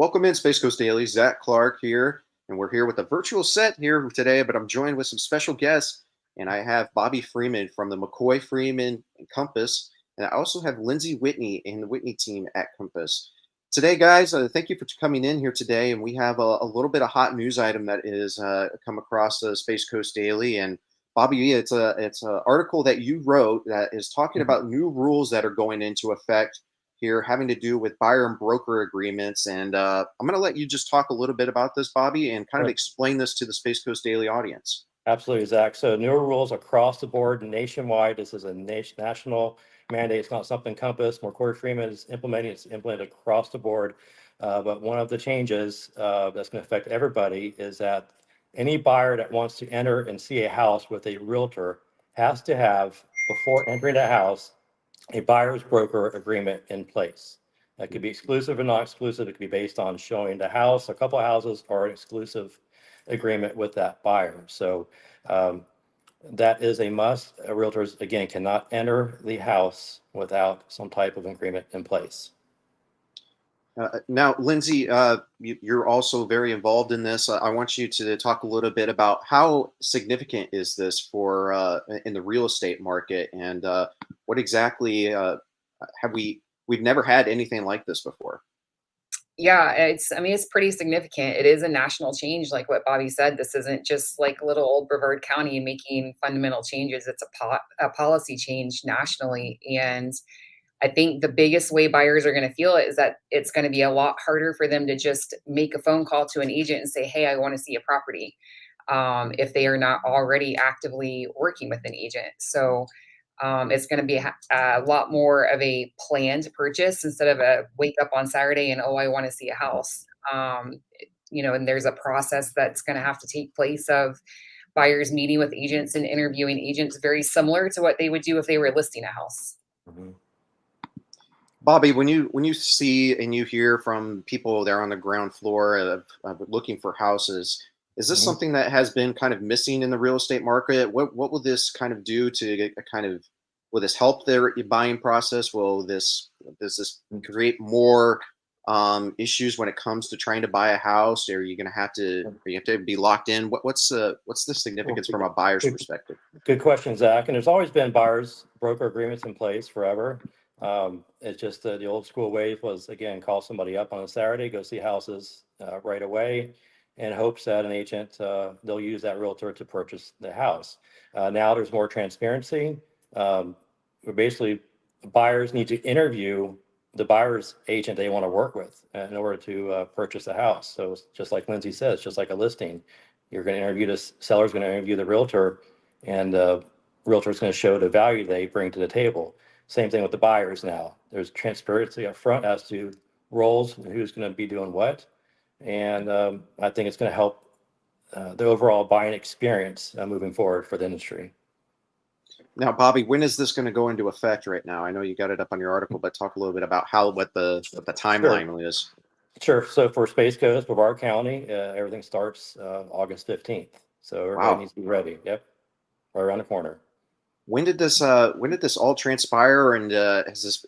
Welcome in Space Coast Daily. Zach Clark here, and we're here with a virtual set here today, but I'm joined with some special guests, and I have Bobby Freeman from the McCoy Freeman and Compass, and I also have Lindsay Whitney and the Whitney team at Compass. Today, guys, thank you for coming in here today, and we have a little bit of hot news item that is come across the Space Coast Daily, and Bobby, it's a article that you wrote that is talking about new rules that are going into effect here having to do with buyer and broker agreements. And I'm going to let you just talk a little bit about this, Bobby, and kind of Sure. explain this to the Space Coast Daily audience. Absolutely, Zach. So newer rules across the board nationwide. This is a national mandate. It's not something Compass, McCoy Freeman is implementing. It's implemented across the board. But one of the changes that's going to affect everybody is that any buyer that wants to enter and see a house with a realtor has to have, before entering the house, a buyer's broker agreement in place. That could be exclusive or not exclusive. It could be based on showing the house, a couple of houses, or an exclusive agreement with that buyer. So that is a must. Realtors, again, cannot enter the house without some type of agreement in place. Now, Lindsay, you're also very involved in this. I want you to talk a little bit about how significant is this for in the real estate market, and what exactly have we've never had anything like this before. Yeah, it's pretty significant. It is a national change, like what Bobby said. This isn't just like little old Brevard County making fundamental changes. It's a policy change nationally. And I think the biggest way buyers are going to feel it is that it's going to be a lot harder for them to just make a phone call to an agent and say, hey, I want to see a property, if they are not already actively working with an agent. So it's going to be a lot more of a planned purchase instead of a wake up on Saturday and, oh, I want to see a house. And there's a process that's going to have to take place of buyers meeting with agents and interviewing agents, very similar to what they would do if they were listing a house. Mm-hmm. Bobby, when you see and you hear from people there on the ground floor of looking for houses, is this Mm-hmm. something that has been kind of missing in the real estate market? What will this kind of do to get a kind of will this help their buying process? Does this create more issues when it comes to trying to buy a house? Are you going to have to be locked in? What's the significance from a buyer's perspective? Good question, Zach. And there's always been buyers broker agreements in place forever. It's just the old school way was, again, call somebody up on a Saturday, go see houses right away, in hopes that an agent, they'll use that realtor to purchase the house. Now there's more transparency. Basically, buyers need to interview the buyer's agent they want to work with in order to purchase a house. So it's just like Lindsay says, just like a listing, you're going to interview the seller's going to interview the realtor, and the realtor is going to show the value they bring to the table. Same thing with the buyers now. There's transparency up front as to roles and who's going to be doing what. And I think it's going to help the overall buying experience moving forward for the industry. Now, Bobby, when is this going to go into effect right now? I know you got it up on your article, but talk a little bit about what the timeline is. Sure. So for Space Coast, Brevard County, everything starts August 15th. So everybody needs to be ready. Yep. Right around the corner. When did this all transpire? And has this?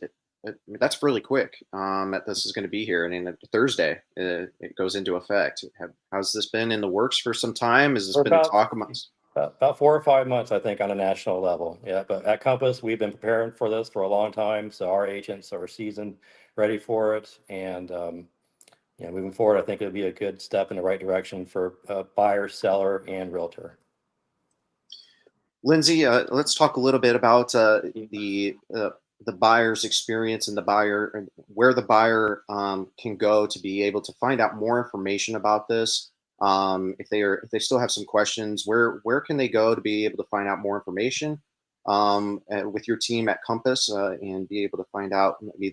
That's really quick. That this is going to be here, and then Thursday it goes into effect. How's this been in the works for some time? Has this been a talk amongst? About 4 or 5 months, I think, on a national level. Yeah, but at Compass, we've been preparing for this for a long time. So our agents are seasoned, ready for it, and moving forward, I think it'll be a good step in the right direction for buyer, seller, and realtor. Lindsay, let's talk a little bit about the buyer's experience and where the buyer can go to be able to find out more information about this. If they still have some questions, where can they go to be able to find out more information with your team at Compass and be able to find out maybe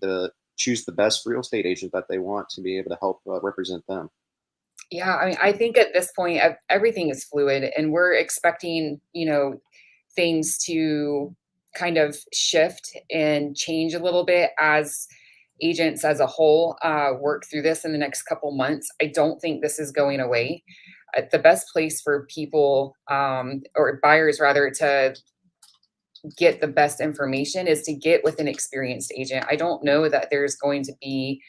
choose the best real estate agent that they want to be able to help represent them? Yeah, I mean, I think at this point, everything is fluid, and we're expecting, things to kind of shift and change a little bit as agents as a whole work through this in the next couple months. I don't think this is going away. The best place for people or buyers rather to get the best information is to get with an experienced agent. I don't know that there's going to be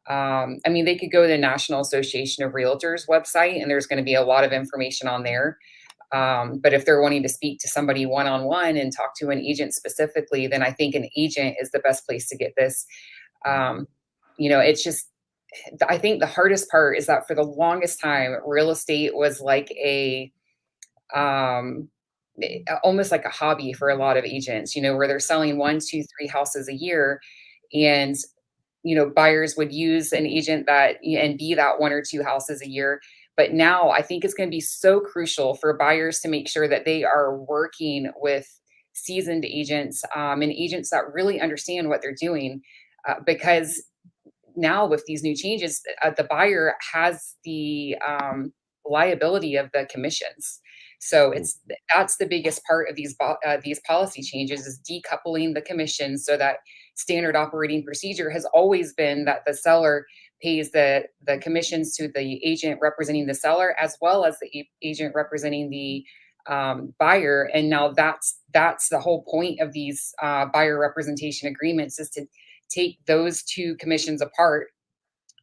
I mean, they could go to the National Association of Realtors website, and there's going to be a lot of information on there. But if they're wanting to speak to somebody one-on-one and talk to an agent specifically, then I think an agent is the best place to get this. Um, it's just, I think the hardest part is that for the longest time, real estate was like um, almost like a hobby for a lot of agents, where they're selling one, two, three houses a year. And buyers would use an agent and be that one or two houses a year. But now I think it's going to be so crucial for buyers to make sure that they are working with seasoned agents, and agents that really understand what they're doing. Because now with these new changes, the buyer has the liability of the commissions. So that's the biggest part of these policy changes, is decoupling the commissions, so that standard operating procedure has always been that the seller pays the commissions to the agent representing the seller, as well as the agent representing the buyer. And now that's the whole point of these buyer representation agreements, is to take those two commissions apart.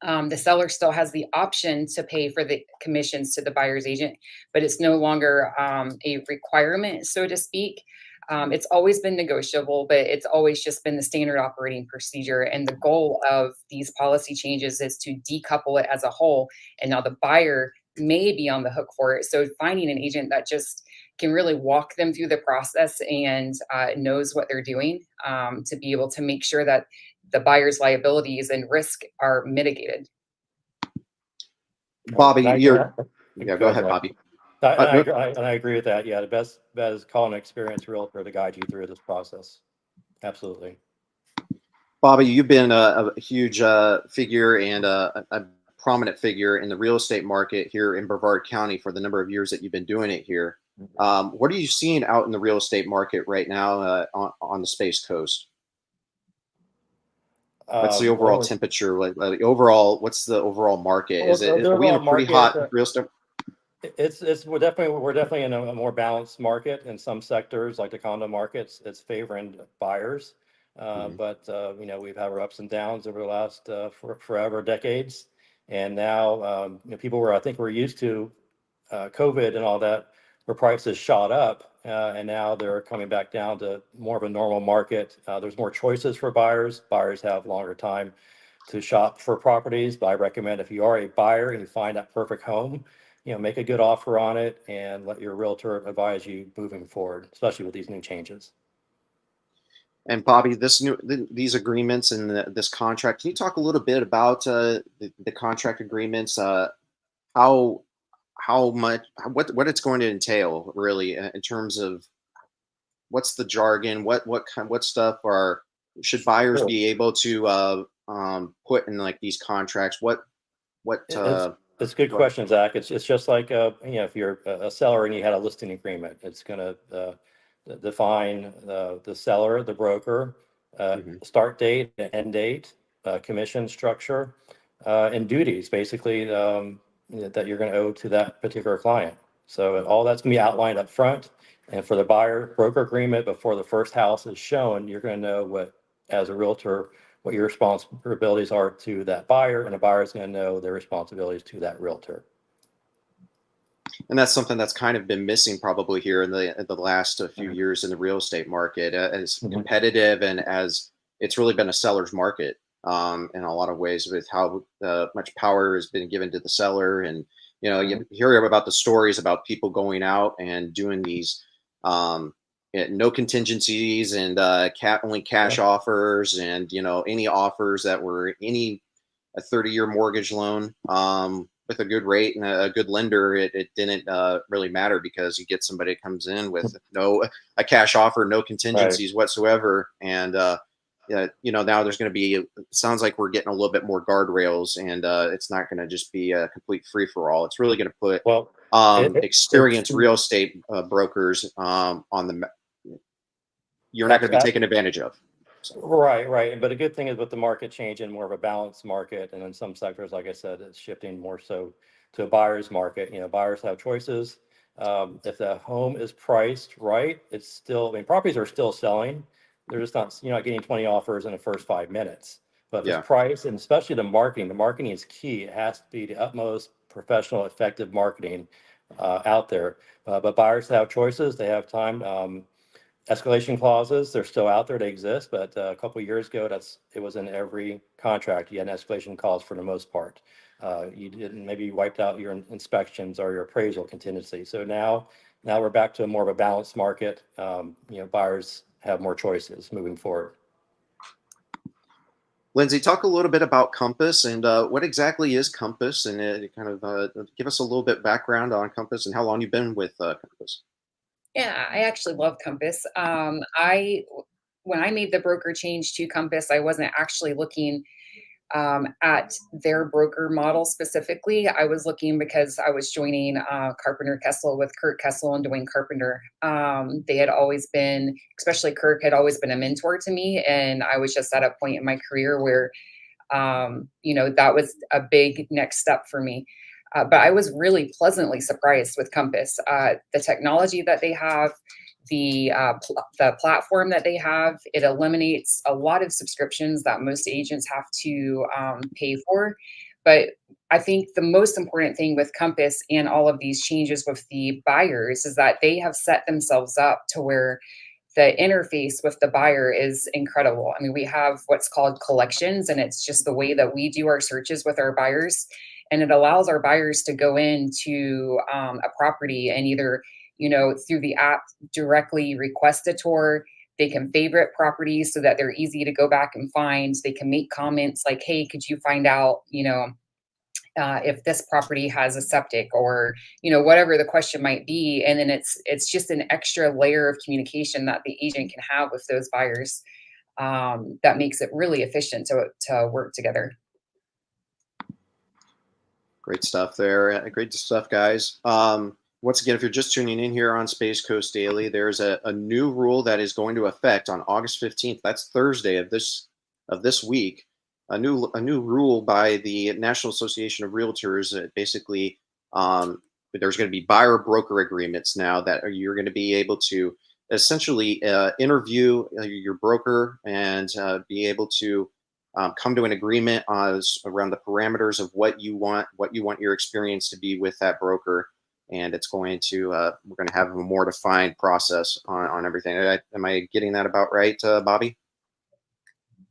The seller still has the option to pay for the commissions to the buyer's agent, but it's no longer a requirement, so to speak. It's always been negotiable, but it's always just been the standard operating procedure. And the goal of these policy changes is to decouple it as a whole. And now the buyer may be on the hook for it. So finding an agent that just can really walk them through the process and knows what they're doing, to be able to make sure that the buyer's liabilities and risk are mitigated. Bobby, Go go ahead, Bobby. I agree with that. Yeah, the best bet is call an experienced realtor to guide you through this process. Absolutely. Bobby, you've been a huge figure and a prominent figure in the real estate market here in Brevard County for the number of years that you've been doing it here. What are you seeing out in the real estate market right now on the Space Coast? What's the overall temperature? Like what's the overall market? Are we in a pretty hot real estate? We're definitely in a more balanced market. In some sectors, like the condo markets, it's favoring buyers. But we've had our ups and downs over the last forever, decades. And now people I think we're used to COVID and all that, where prices shot up, and now they're coming back down to more of a normal market. There's more choices for buyers. Buyers have longer time to shop for properties. But I recommend, if you are a buyer and you find that perfect home, make a good offer on it and let your realtor advise you moving forward, especially with these new changes. And Bobby, these agreements and this contract, can you talk a little bit about the contract agreements? How much, what it's going to entail, really, in terms of what's the jargon, what stuff should buyers be able to put in like these contracts? It's a good question, Zach. It's just like if you're a seller and you had a listing agreement, it's going to define the seller, the broker, start date, end date, commission structure, and duties, basically, that you're going to owe to that particular client. So all that's going to be outlined up front. And for the buyer broker agreement, before the first house is shown, you're going to know as a realtor, what your responsibilities are to that buyer, and the buyer is going to know their responsibilities to that realtor. And that's something that's kind of been missing probably here in the last few years in the real estate market, as competitive and as it's really been a seller's market in a lot of ways, with how much power has been given to the seller. And you hear about the stories about people going out and doing these no contingencies and only cash offers, and any offers that were a 30-year mortgage loan with a good rate and a good lender. It didn't really matter, because you get somebody that comes in with a cash offer, no contingencies whatsoever, and now there's going to be, it sounds like we're getting a little bit more guardrails, and it's not going to just be a complete free for all. It's really going to put experienced real estate brokers on the. You're not going to be taken advantage of. So. Right. But a good thing is, with the market changing, more of a balanced market, and in some sectors, like I said, it's shifting more so to a buyer's market. Buyers have choices. If the home is priced right, properties are still selling. They're just not, getting 20 offers in the first 5 minutes. But if Yeah. it's price, and especially the marketing is key. It has to be the utmost professional, effective marketing out there. But buyers have choices. They have time. Escalation clauses, they're still out there, they exist, but a couple of years ago, it was in every contract. You had an escalation clause for the most part. You didn't, maybe you wiped out your inspections or your appraisal contingency. So now we're back to more of a balanced market. Buyers have more choices moving forward. Lindsay, talk a little bit about Compass and what exactly is Compass, and kind of give us a little bit background on Compass and how long you've been with Compass. Yeah, I actually love Compass. When I made the broker change to Compass, I wasn't actually looking at their broker model specifically. I was looking because I was joining Carpenter Kessel with Kurt Kessel and Dwayne Carpenter. They had always been, especially Kirk, had always been a mentor to me, and I was just at a point in my career where that was a big next step for me. But I was really pleasantly surprised with Compass. The technology that they have, the platform that they have, it eliminates a lot of subscriptions that most agents have to pay for. But I think the most important thing with Compass and all of these changes with the buyers is that they have set themselves up to where the interface with the buyer is incredible. I mean, we have what's called collections, and it's just the way that we do our searches with our buyers. And it allows our buyers to go into a property and either, through the app directly request a tour. They can favorite properties so that they're easy to go back and find. They can make comments like, hey, could you find out, if this property has a septic, or whatever the question might be. And then it's just an extra layer of communication that the agent can have with those buyers, that makes it really efficient to work together. Great stuff there. Great stuff, guys. Once again, if you're just tuning in here on Space Coast Daily, there's a new rule that is going to affect on August 15th. That's Thursday of this week. A new rule by the National Association of Realtors. Basically, there's going to be buyer broker agreements now that you're going to be able to essentially interview your broker and be able to come to an agreement around the parameters of what you want your experience to be with that broker. And it's going to we're going to have a more defined process on everything. Am I getting that about right, Bobby?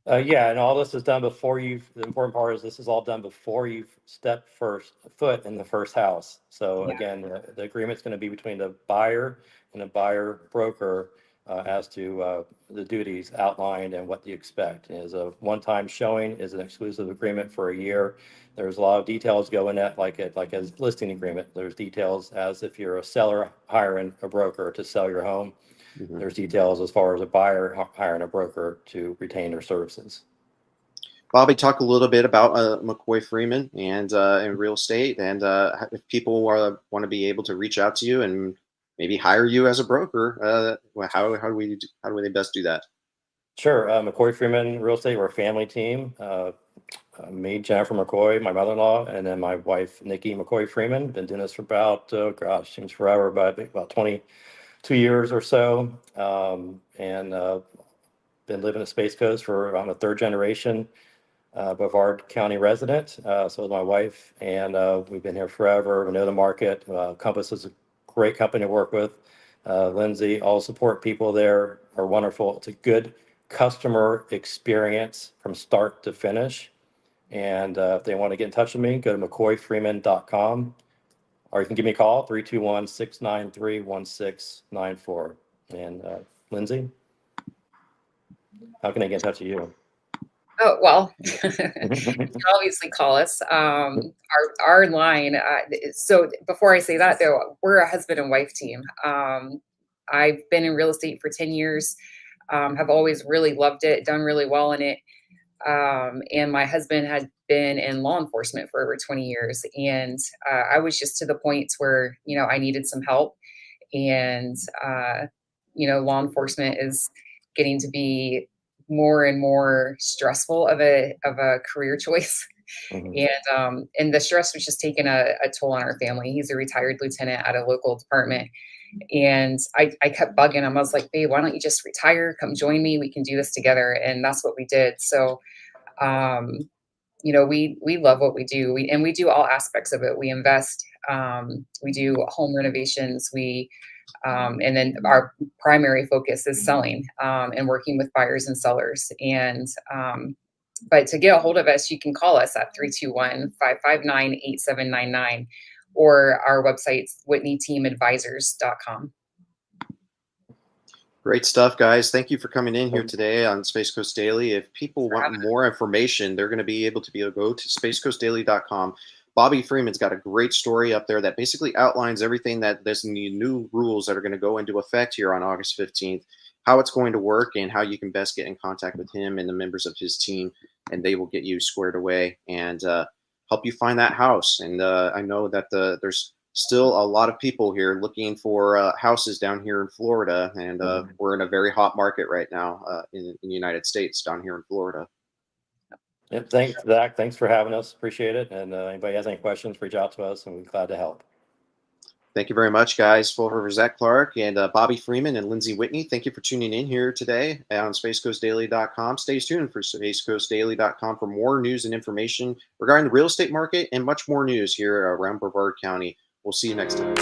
Yeah, and all this is done before the important part is this is all done before you've stepped foot in the first house. So again, the agreement's going to be between the buyer and the buyer broker as to the duties outlined and what you expect. Is a one-time showing, is an exclusive agreement for a year. There's a lot of details go in that, like a listing agreement. There's details as if you're a seller hiring a broker to sell your home. Mm-hmm. There's details as far as a buyer hiring a broker to retain their services. Bobby, talk a little bit about McCoy Freeman and real estate, and if people want to be able to reach out to you and maybe hire you as a broker, how do they best do that? Sure, McCoy Freeman Real Estate. We're a family team. Me, Jennifer McCoy, my mother-in-law, and then my wife, Nikki McCoy Freeman. Been doing this for about seems forever, but about 22 years or so, and been living at Space Coast for around a third generation Brevard County resident. So is my wife, and we've been here forever. We know the market. Compass is a great company to work with. Lindsay, all support people there are wonderful. It's a good customer experience from start to finish. And if they want to get in touch with me, go to mccoyfreeman.com. Or you can give me a call, 321-693-1694. And Lindsay, how can I get in touch with you? Oh, well, you can obviously call us. Our line. So before I say that, though, we're a husband and wife team. I've been in real estate for 10 years, have always really loved it, done really well in it. And my husband had been in law enforcement for over 20 years. And I was just to the point where, I needed some help. And, law enforcement is getting to be more and more stressful of a career choice. Mm-hmm. And the stress was just taking a toll on our family. He's a retired lieutenant at a local department. And I kept bugging him. I was like, babe, why don't you just retire? Come join me. We can do this together. And that's what we did. So We love what we do. We do all aspects of it. We invest, we do home renovations, and then our primary focus is selling, and working with buyers and sellers. But to get a hold of us, you can call us at 321-559-8799, or our website's whitneyteamadvisors.com. Great stuff, guys. Thank you for coming in here today on Space Coast Daily. If people want more information, they're going to be able to go to spacecoastdaily.com. Bobby Freeman's got a great story up there that basically outlines everything that there's new rules that are going to go into effect here on August 15th, how it's going to work, and how you can best get in contact with him and the members of his team, and they will get you squared away and help you find that house. And I know that there's still a lot of people here looking for houses down here in Florida, and we're in a very hot market right now in the United States down here in Florida. Yep, thanks, Zach. Thanks for having us. Appreciate it. And anybody has any questions, reach out to us, and we're glad to help. Thank you very much, guys. For Zach Clark and Bobby Freeman and Lindsay Whitney, thank you for tuning in here today on SpaceCoastDaily.com. Stay tuned for SpaceCoastDaily.com for more news and information regarding the real estate market and much more news here around Brevard County. We'll see you next time.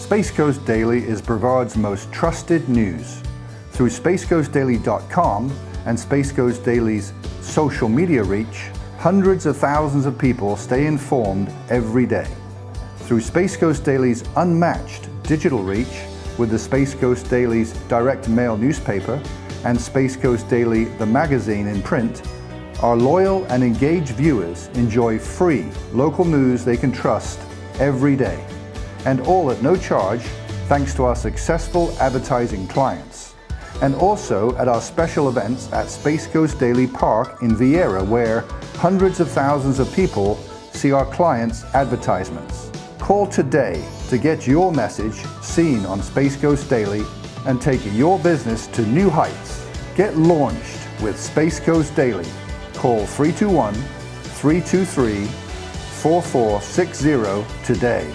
Space Coast Daily is Brevard's most trusted news. Through spacecoastdaily.com and Space Coast Daily's social media reach, hundreds of thousands of people stay informed every day. Through Space Coast Daily's unmatched digital reach with the Space Coast Daily's direct mail newspaper and Space Coast Daily the magazine in print, our loyal and engaged viewers enjoy free local news they can trust every day, and all at no charge thanks to our successful advertising clients. And also at our special events at Space Coast Daily Park in Vieira, where hundreds of thousands of people see our clients' advertisements. Call today to get your message seen on Space Coast Daily and take your business to new heights. Get launched with Space Coast Daily. Call 321-323-4460 today.